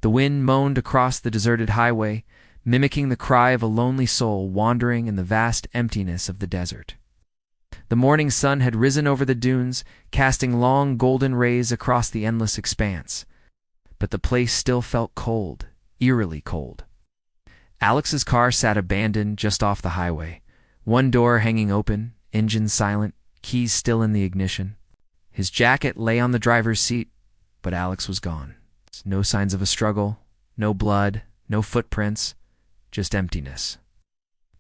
The wind moaned across the deserted highway, mimicking the cry of a lonely soul wandering in the vast emptiness of the desert. The morning sun had risen over the dunes, casting long golden rays across the endless expanse. But the place still felt cold, eerily cold. Alex's car sat abandoned just off the highway, one door hanging open, engine silent, keys still in the ignition. His jacket lay on the driver's seat, but Alex was gone. No signs of a struggle, no blood, no footprints, just emptiness.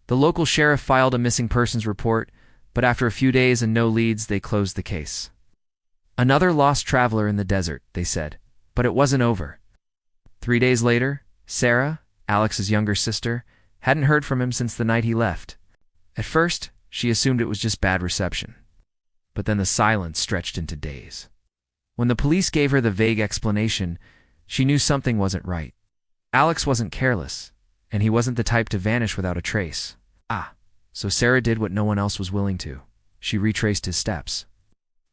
The local sheriff filed a missing persons report, but after a few days and no leads, they closed the case. Another lost traveler in the desert, they said, but it wasn't over. 3 days later, Sarah, Alex's younger sister, hadn't heard from him since the night he left. At first, she assumed it was just bad reception. But then the silence stretched into days. When the police gave her the vague explanation, she knew something wasn't right. Alex wasn't careless, and he wasn't the type to vanish without a trace. So Sarah did what no one else was willing to. She retraced his steps.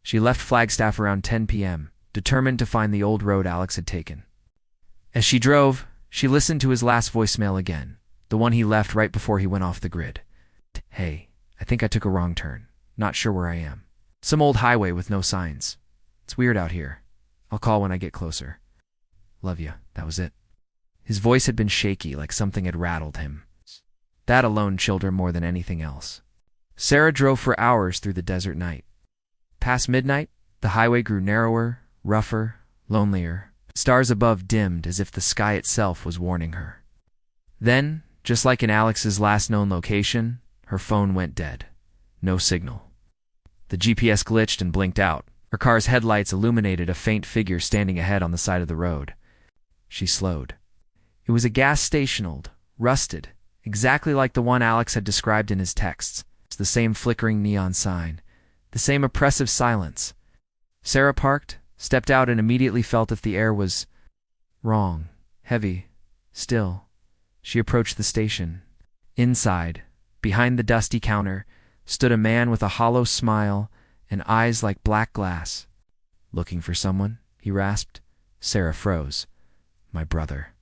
She left Flagstaff around 10 p.m., determined to find the old road Alex had taken. As she drove, she listened to his last voicemail again, the one he left right before he went off the grid. "Hey, I think I took a wrong turn. Not sure where I am. Some old highway with no signs. It's weird out here. I'll call when I get closer. Love you." That was it. His voice had been shaky, like something had rattled him. That alone chilled her more than anything else. Sarah drove for hours through the desert night. Past midnight, the highway grew narrower, rougher, lonelier. Stars above dimmed as if the sky itself was warning her. Then, just like in Alex's last known location, her phone went dead. No signal. The GPS glitched and blinked out. Her car's headlights illuminated a faint figure standing ahead on the side of the road. She slowed. It was a gas station, old, rusted, exactly like the one Alex had described in his texts. It's the same flickering neon sign, the same oppressive silence. Sarah parked, stepped out, and immediately felt if the air was wrong, heavy, still. She approached the station. Inside, behind the dusty counter, stood a man with a hollow smile and eyes like black glass. "Looking for someone?" he rasped. Sarah froze. "My brother.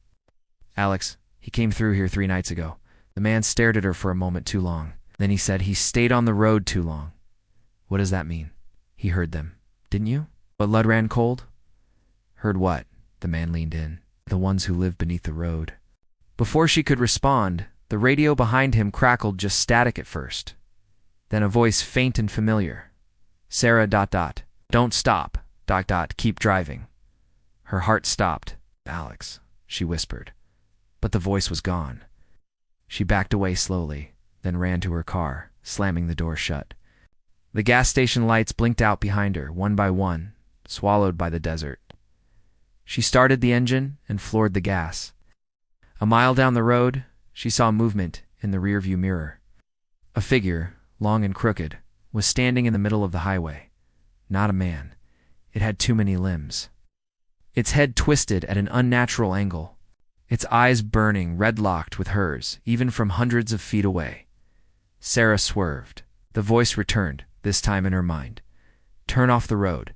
Alex, he came through here 3 nights ago." The man stared at her for a moment too long. Then he said, "He stayed on the road too long." "What does that mean?" He heard them. "Didn't you? But blood ran cold?" "Heard what?" The man leaned in. "The ones who live beneath the road." Before she could respond, the radio behind him crackled, just static at first. Then a voice faint and familiar. "Sarah, ... don't stop, ... keep driving." Her heart stopped. "Alex," she whispered. But the voice was gone. She backed away slowly, then ran to her car, slamming the door shut. The gas station lights blinked out behind her, one by one, swallowed by the desert. She started the engine and floored the gas. A mile down the road, she saw movement in the rearview mirror. A figure, long and crooked, was standing in the middle of the highway. Not a man. It had too many limbs. Its head twisted at an unnatural angle. Its eyes burning, red-locked with hers, even from hundreds of feet away. Sarah swerved. The voice returned, this time in her mind. "Turn off the road.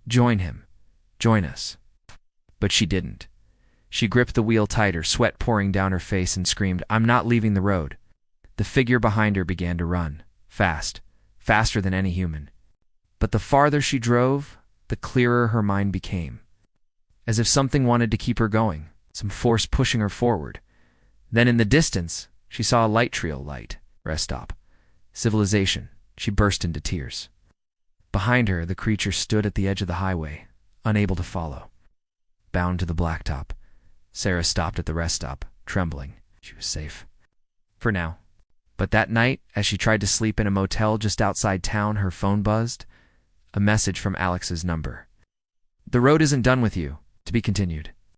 Join him. Join us." But she didn't. She gripped the wheel tighter, sweat pouring down her face, and screamed, "I'm not leaving the road." The figure behind her began to run, fast, faster than any human. But the farther she drove, the clearer her mind became. As if something wanted to keep her going, some force pushing her forward. Then in the distance, she saw a light trail light. Rest stop. Civilization. She burst into tears. Behind her, the creature stood at the edge of the highway, unable to follow. Bound to the blacktop. Sarah stopped at the rest stop, trembling. She was safe. For now. But that night, as she tried to sleep in a motel just outside town, her phone buzzed. A message from Alex's number. "The road isn't done with you. To be continued."